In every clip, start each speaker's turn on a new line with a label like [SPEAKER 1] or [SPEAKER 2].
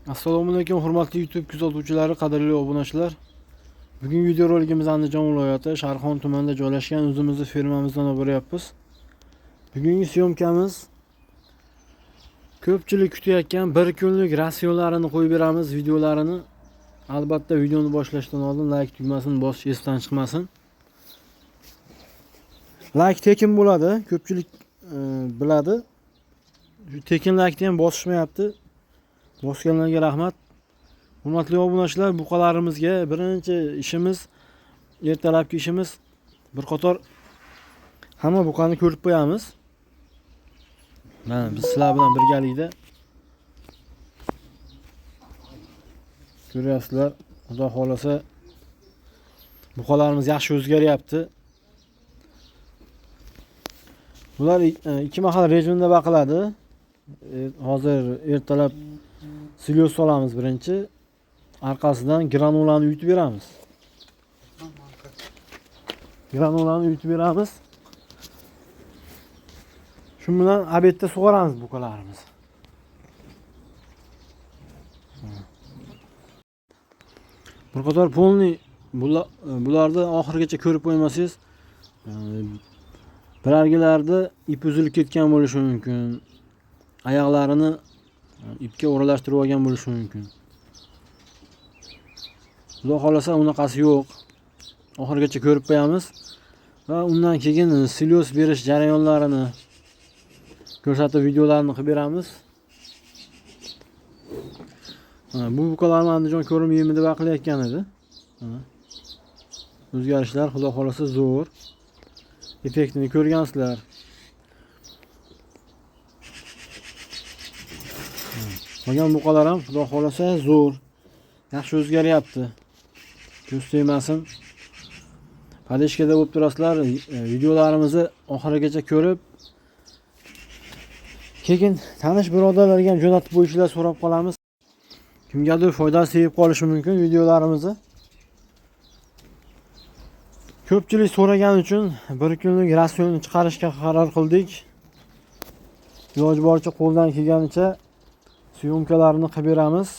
[SPEAKER 1] Assalomu alaykum hurmatli YouTube kuzatuvchilari, qadrli obunachilar. Bugun video roligimiz Andijon viloyati Sharxon tumanida joylashgan o'zimizning fermamizdan olib boryapmiz. Bugungi syomkamiz ko'pchilik kutayotgan bir kunlik rasionlarini qo'yib beramiz videolarini. Albatta videoni boshlashdan oldin like tugmasini bosish esdan chiqmasin. Like tekin bo'ladi, ko'pchilik biladi. Shu tekin like'ni ham bosishmayapti. Bosganlarga rahmat. Hurmatli obunachilar, buqalarimizga birinchi ishimiz, ertalabki ishimiz bir qator hamma buqani ko'rib qo'yamiz. Mana biz sizlar bilan birgalikda ko'ryapsizlar. Xudo xolasa buqalarimiz yaxshi o'zgaryapti. Bular ikki mahal rejimda baqiladi. Hozir ertalab silyos solamiz birinchi. Arkasidan granulani uyutib beramiz. Granulani uyutib beramiz. Shu bilan obedda sug'oramiz buqalarimiz. Bir qator polni bularni oxirigacha ko'rib qo'ymasangiz, birargilarda ip uzilib ketgan bo'lishi mumkin. Oyoqlarini ipga o'ralashtirib olgan bo'lishi mumkin. Xudo xolasa unaqasi yo'q. Oxirigacha ko'rib qo'yamiz va undan keyin silyos berish jarayonlarini ko'rsatib videolarini qilib beramiz. Bu buqalarni Andijon ko'rim yemida baqilayotgan edi. O'zgarishlar xudo xolasa zo'r. Effektini ko'rgansizlar. Qolgan buqalar ham xudo xolasa zo'r. Yaxshi o'zgaryapti. Ko'z tegmasin. Padeshkada bo'lib turasizlar, videolarimizni oxirigacha ko'rib, keyin tanish birodarlarga ham jo'natib qo'yishlar so'rab qolamiz. Kimgadir foydasi tegib qolishi mumkin videolarimizni. Ko'pchilik so'ragani uchun bir kunlik rasion chiqarishga qaror qildik. Iloji boricha qo'ldan kelganicha syomkalarni qilib beramiz.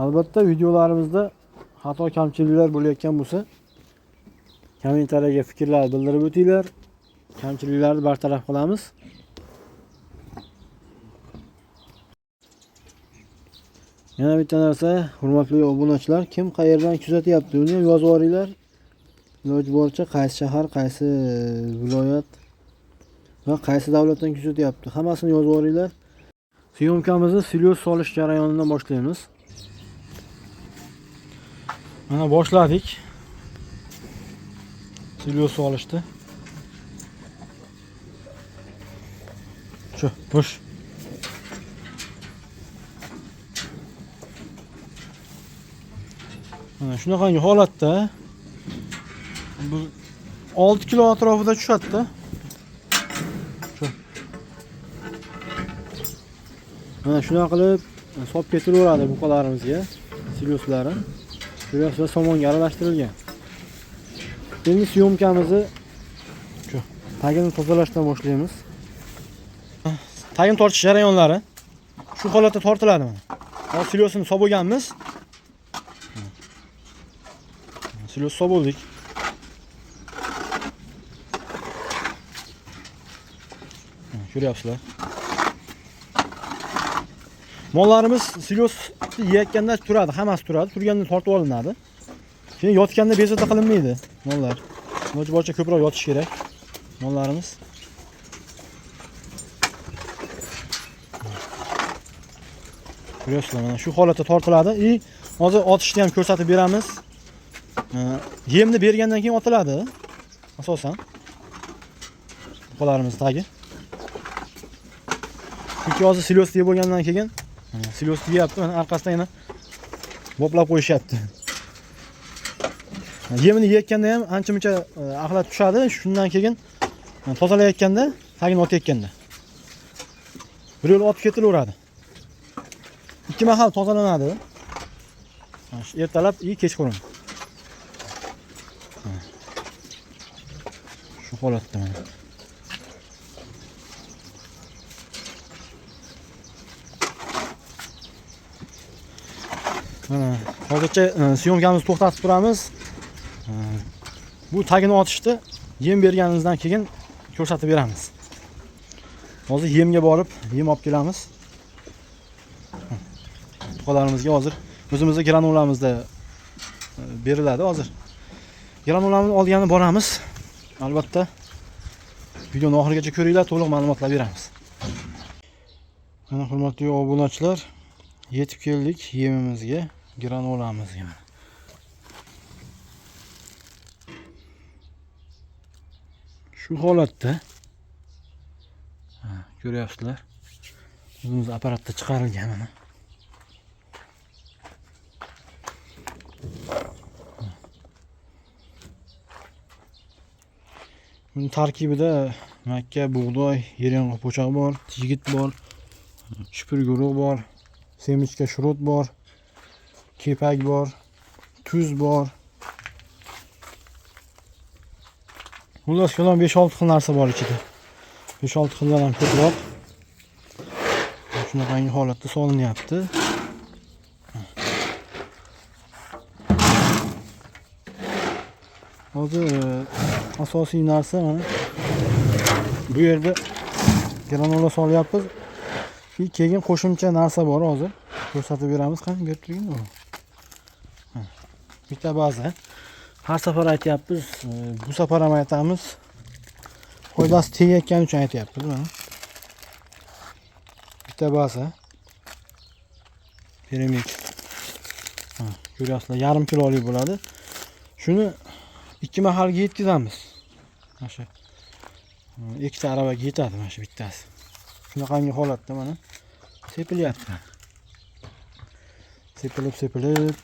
[SPEAKER 1] Albatta videolarimizda xato kamchiliklar bo'layotgan bo'lsa, kommentariyaga fikrlar bildirib o'tinglar. Kamchiliklarni bartaraf qilamiz. Yana bitta narsa, hurmatli obunachilar, kim qayerdan kuzatyapti, uni ham yozib yuboringlar. Iloji boricha qaysi shahar, qaysi viloyat va qaysi davlatdan kuzatyapti, hammasini yozib yuboringlar. Syomkamizni silyos solish jarayonidan boshlaymiz. Mana boshladik. Silyos solishdi. Shu, bosh. Mana shunaqangi holatda bu 6 kilo atrofida tushadi-da. Shu. Mana shunaqa qilib solib ketilaveradi buqalarimizga silyoslari. Ko'ryapsizlar, somonga aralashtirilgan. Endi syomkamizni shu tagini tozalashdan boshlaymiz. Tagini tortish jarayonlari shu holatda tortiladi mana. Hozir silyosini solib olganmiz. Silyos solib oldik. Ko'ryapsizlar. Mollarimiz silyos yeyotganda turadi, hammasi turadi. Turganda tortib olinadi. Keyin yotganda bezovta qilinmaydi mollar. Iloji boricha ko'proq yotish kerak mollarimiz. Ko'ryapsizlar, mana shu holatda tortiladi. Hozir otishni ham ko'rsatib beramiz. Yemni bergandan keyin otiladi asosan. Buqalarimiz tagi. Chunki hozir silyos yeb bo'lgandan keyin silyos yeyapti, mana orqasidan yana boplab qo'yishyapti. Yemini yeyotganda ham ancha-muncha axlat tushadi. Shundan keyin tozalayotganda, tagini otayotganda bir yo'l otib ketilaveradi. Ikki mahal tozalanadi. Ertalab va kechqurun. Shu holatda mana. Mana hozircha syomkamizni to'xtatib turamiz. Bu tagini otishdi. Yem berganimizdan keyin ko'rsatib beramiz. Hozir yemga borib, yem olib kelamiz. To'qalarimizga hozir o'zimizning granulamizda beriladi hozir. Granulamni olgani boramiz. Albatta videoni oxirigacha ko'ringlar, to'liq ma'lumotlar beramiz. Mana hurmatli obunachilar, yetib keldik yemimizga, granulamizga. Shu holatda ko'ryapsizlar. O'zimiz apparatda chiqarilgan mana. Buning tarkibida makka, bug'doy, yeryong'oq po'chog'i bor, yigit bor, shipirguruq bor, semichka shurut bor, kepak bor, tuz bor. Xullas kalom 5-6 xil narsa bor ichida. 5-6 xildan ham ko'proq. Shunaqangi holatda solinyapti. Hozir asosiy narsa mana bu yerda granula solyapmiz. Keyin qo'shimcha narsa bor hozir. Ko'rsatib beramiz. Qani berib turing. Bitta baza. Har safar aytyapmiz, bu safar ham aytamiz. Foydasi tegayotgani uchun aytyapmiz mana. Bitta baza. Piramid. Ko'ryapsizlar, yarim kilolik bo'ladi. Shuni 2 mahalga yetkazamiz. Mana shu. Ikkita aravaga yetadi mana shu bittasi. Shunaqangi holatda mana sepilyapti. Sepilib.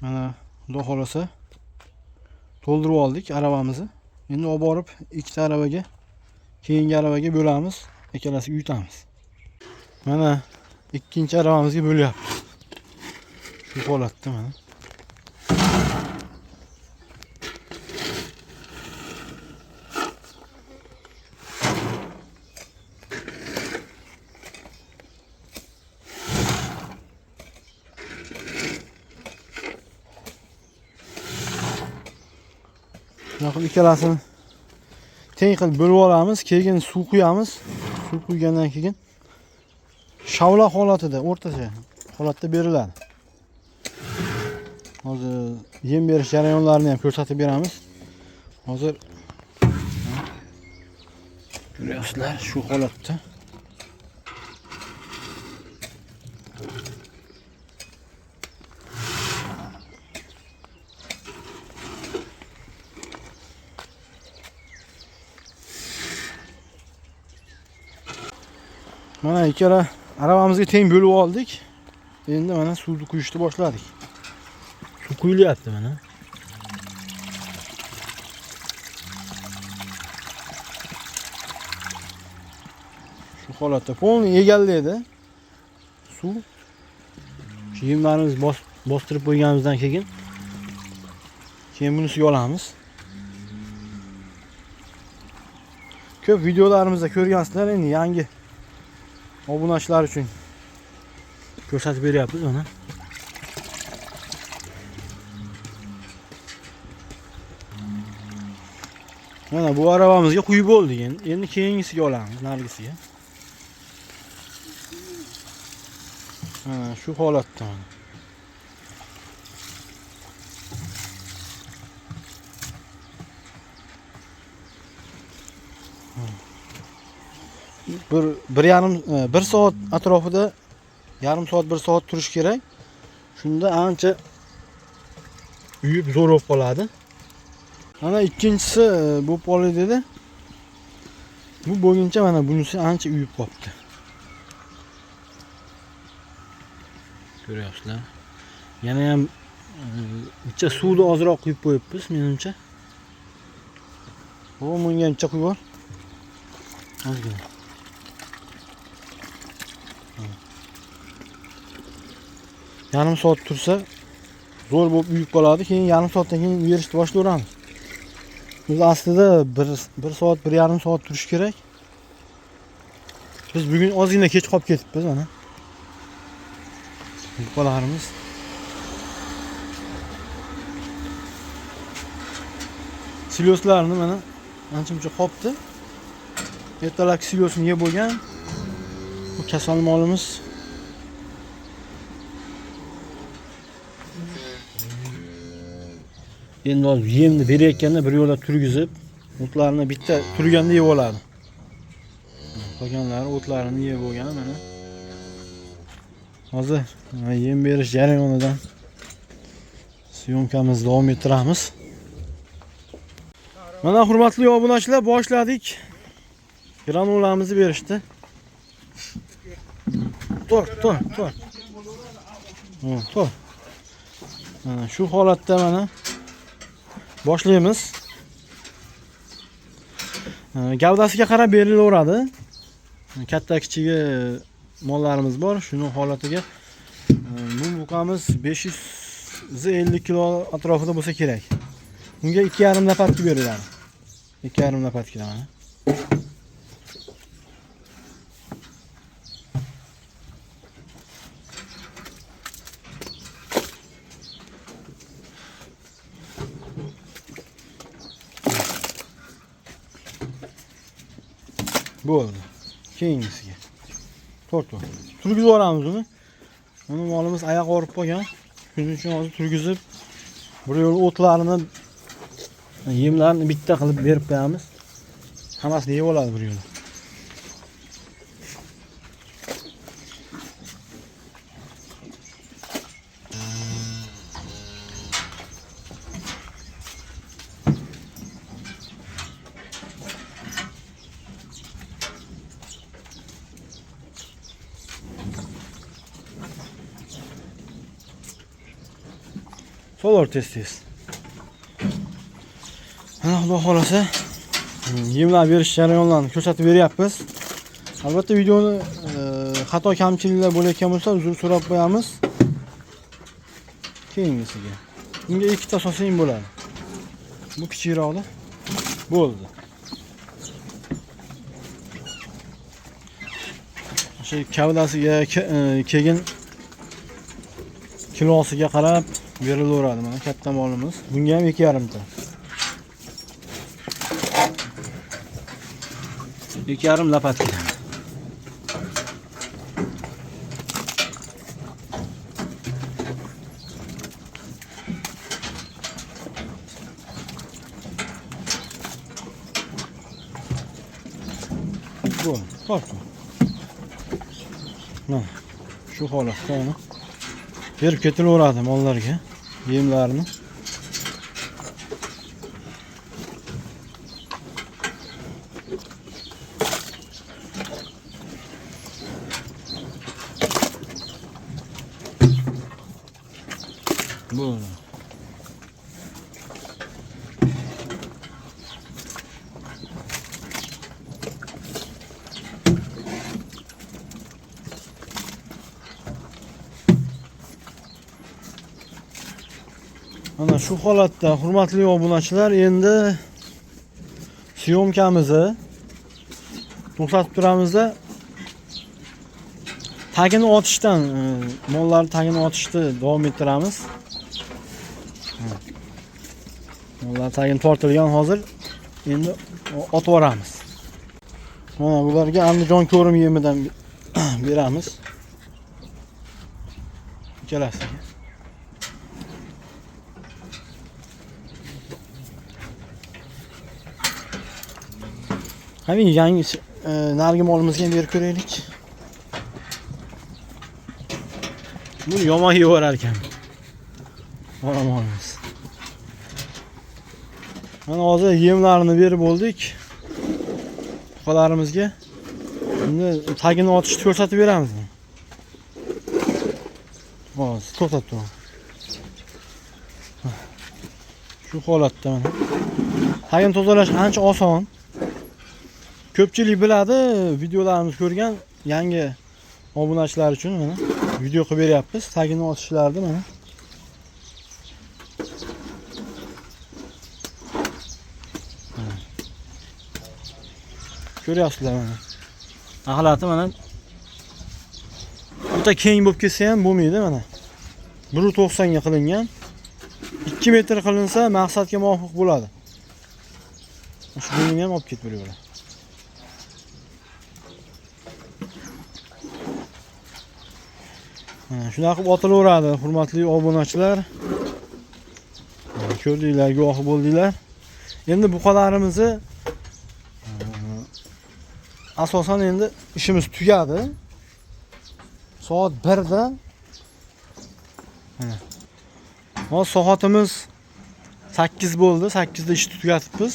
[SPEAKER 1] Mana xudo xolasa to'ldirib oldik aravamizni. Endi olib borib ikkita aravaga, keyingi aravaga bo'lamiz, ikkalasiga yutamiz. Mana ikkinchi aravamizga bo'lyapmiz. Shu holatda mana. Bunaqa ikkalasini teng qilib bo'lib olamiz, keyin suv quyamiz. Suv quygandan keyin shavla holatida, o'rtacha holatda beriladi. Hozir yem berish jarayonlarini ham ko'rsatib beramiz. Hozir ko'ryapsizlar, shu holatda. Mana ikkala aravamizga teng bo'lib oldik. Endi mana suvni quyishni boshladik. Suv quyilyapti mana. Shu holatda polni egallaydi. Suv yemlarimizni bostirib qo'yganimizdan keyin buni suvga olamiz. Ko'p videolarimizda ko'rgansizlar, endi yangi obunachilar uchun ko'rsatib beryapmiz mana. Mana bu aravamizga quyib bo'ldik. Endi keyingisiga olamiz, nargisiga. Mana shu holatda mana. Bir soat atrofida, yarim soat, 1 soat turish kerak. Shunda ancha uyib zo'r bo'lib qoladi. Mana ikkinchisi bu poli dedi. Bu bo'lguncha mana bunisi ancha uyib qopti. Ko'ryapsizlar. Yana ham ichcha suvni ozroq quyib qo'yibmiz menimcha. O, bunga ancha quyib bor. Ozgina. Yarim soat tursa zo'r bo'lib uyib qoladi. Keyin yarim soatdan keyin berishni boshlayveramiz. Biz aslida 1 soat, 1,5 soat turish kerak. Biz bugun ozgina kech qolib ketibmiz mana. Yuqolarimiz. Silyoslarni mana ancha-muncha qopti. Ertalabki silyosni yeb bo'lgan. Bu kasal molimiz. Endi hozir yemni berayotganda bir yo'la turgizib, o'tlarini bitta turganda yeb oladi. Qolganlari o'tlarini yeb bo'lgan mana. Hozir yem berish jarayonidan syomkamizni davom ettiramiz. Mana hurmatli obunachilar, boshladik. Granulamizni berishdi. Tur. Mana shu holatda mana boshlaymiz. Gavdasiga qarab berilaveradi. Katta kichigi mollarimiz bor. Shuni holatiga bu buqamiz 550 kilo atrofida bo'lsa kerak. Bunga 2,5 lapatki beriladi. 2,5 lapatki mana. Bo'ldi. Keyingisiga. To'rt. Turgizib yuboramiz uni. Uni molimiz oyoq og'rib qolgan. Shuning uchun hozir turgizib, bir yo'l o'tlarini, yemlarni bitta qilib berib qo'yamiz. Hammasini yeb oladi bir yo'l. Solar tez. Mana xudo xolasa yemlar berish jarayonlarini ko'rsatib beryapmiz. Albatta videoni xato kamchiliklar bo'layotgan bo'lsa uzr so'rab qo'yamiz. Keyingisiga. Bunga ikkita solsang bo'ladi. Bu kichikroqda. Bo'ldi. O'sha kavdasiga keyin kilosiga qarab berilaveradi mana katta molimiz. Bunga ham 2,5 ta. 2,5 lapatki. Bu, korkma. Mana shu holatda uni berib ketilaveradi mollarga yemlarni. Bu mana shu holatda hurmatli obunachilar, endi syomkamizni to'xtatib turamizda. Tagini otishdan, mollar tagini otishni davom ettiramiz. Mollar tagini tortilgan hozir. Endi otib yuboramiz. Mana bularga Andijon ko'rim yemidan beramiz. Ikkalasiga. Qani yangi nargi molimizga ham berib ko'raylik. Buni yomon yevorar ekan. Olamaymiz. Mana hozir yemlarini berib bo'ldik. Buqalarimizga. Endi tagini otishni ko'rsatib beramiz. Hozir to'xtatib turing. Shu holatda mana. Tagini tozalash ancha oson. Ko'pchilik biladi, videolarimizni ko'rgan yangi obunachilar uchun mana video qilib beryapmiz. Tagini otishlarni mana. Ko'ryapsizlar mana. Axlati mana bitta keng bo'lib ketsa ham bo'lmaydi mana. 1.90 ga qilingan. 2 metr qilinsa maqsadga muvofiq bo'ladi. Shu buni ham olib ketib bo'laveradi. Shunaqa qilib otilaveradi, hurmatli obunachilar. Ko'rdinglar, guvohi bo'ldinglar. Endi buqalarimizni asosan endi ishimiz tugadi. Soat 1 da hozir soatimiz 8 bo'ldi. 8 da ishni tugatibmiz.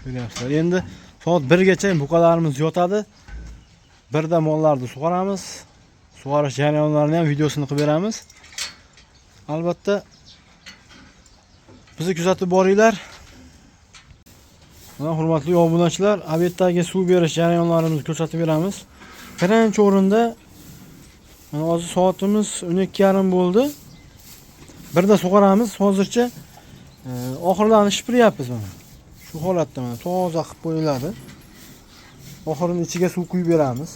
[SPEAKER 1] Ko'ryapsizlar. Endi soat 1 gacha buqalarimiz yotadi. 1 da mollarni sug'oramiz. Sug'orish jarayonlarini ham videosini qilib beramiz. Albatta bizni kuzatib boringlar. Mana hurmatli obunachilar, obyektdagi suv berish jarayonlarimizni ko'rsatib beramiz. Birinchi o'rinda mana hozir soatimiz 12:30 bo'ldi. 1 da sug'oramiz. Hozircha oxirlarni shipiryapmiz mana. Shu holatda mana toza qilib qo'yiladi. Oxirini ichiga suv quyib beramiz.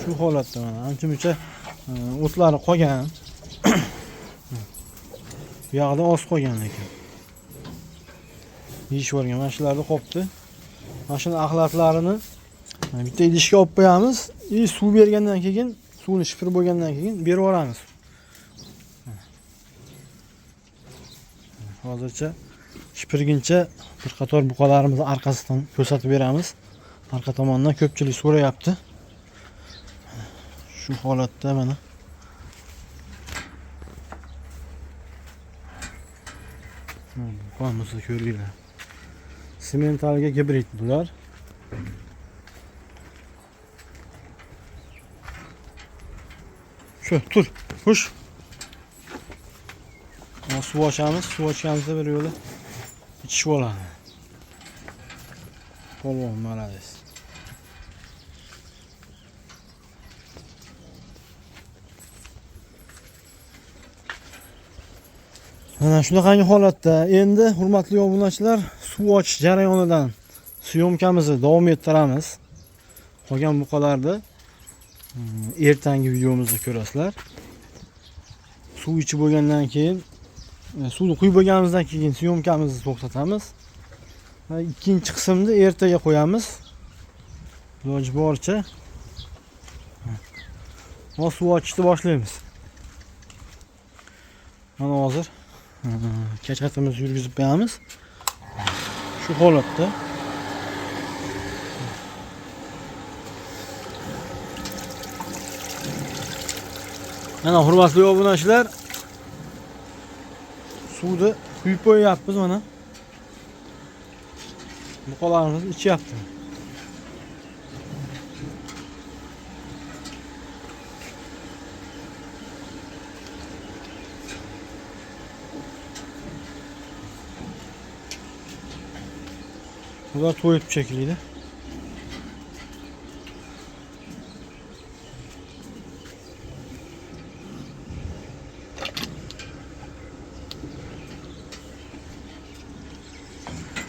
[SPEAKER 1] Shu holatda mana ancha-muncha o'tlari qolgan. Bu yoqda oz qolgan ekan. Yeyish o'rgan mana shularni qopdi. Mana shuni axlatlarini bitta idishga olib qo'yamiz. Suv bergandan keyin, suvni shifir bo'lgandan keyin berib yuboramiz. Hozircha shipirguncha bir qator buqalarimizni orqasidan ko'rsatib beramiz. Arqa tomondan ko'pchilik so'rayapti. Shu holatda mana. Buqamizni ko'ringlar. Sementalga gibrid bular. Shu, tur, xush. Suv ochamiz, suv ochganimizda bir yo'li ichib oladi. Polvon malades. Mana shunaqangi holatda endi hurmatli obunachilar, suv ochish jarayonidan syomkamizni davom ettiramiz. Qolgan buqalarni ertangi videomizda ko'rasizlar. Suv ichib bo'lgandan keyin, suvni quyib bo'lganimizdan keyin syomkamizni to'xtatamiz. Ikkinchi qismni ertaga qo'yamiz. Iloji boricha. Hozir suv ochishni boshlaymiz. Mana hozir kachqatimizni yurgizib qo'yamiz. Shu holatda. Mana hurmatli obunachilar, suvni quyib qo'yapmiz mana. Buqalarimiz ichyapti. Bular to'yib shekilli.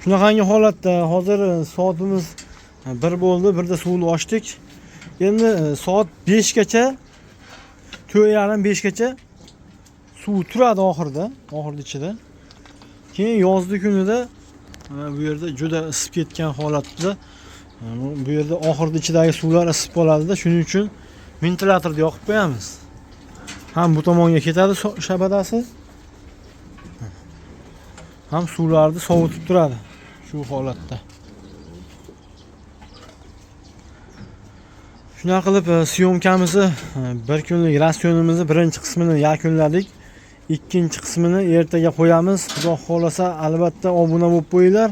[SPEAKER 1] Shunaqangi holatda hozir soatimiz 1 bo'ldi, 1 da suvni ochdik. Endi soat 5 gacha, 4:30 gacha suv turadi oxirida, ichida. Keyin yozgi kunida bu yerda juda isib ketgan holatda bu yerda oxirida ichidagi suvlar isib qoladi-da, shuning uchun ventilyatorni yoqib qo'yamiz. Ham bu tomonga ketadi shabadasi. Ham suvlarni sovutib turadi shu holatda. Shunday qilib syomkamizni bir kunlik ratsionimizni birinchi qismini yakunladik. Ikkinchi qismini ertaga qo'yamiz. Xudo xolasa albatta obuna bo'lib qo'yinglar.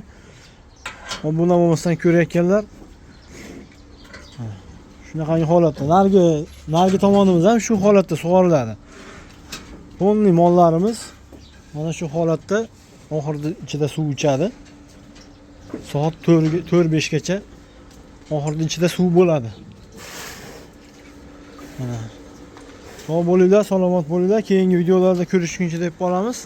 [SPEAKER 1] Obuna bo'lmasdan ko'rayotganlar. Shunaqangi holatda. Nargi tomonimiz ham shu holatda sug'oriladi. To'nli mollarimiz mana shu holatda oxirida ichida suv ichadi. Soat 4-5 gacha oxirida ichida suv bo'ladi. Mana. Sog' bo'linglar, salomat bo'linglar. Keyingi videolarda ko'rishguncha deb qolamiz.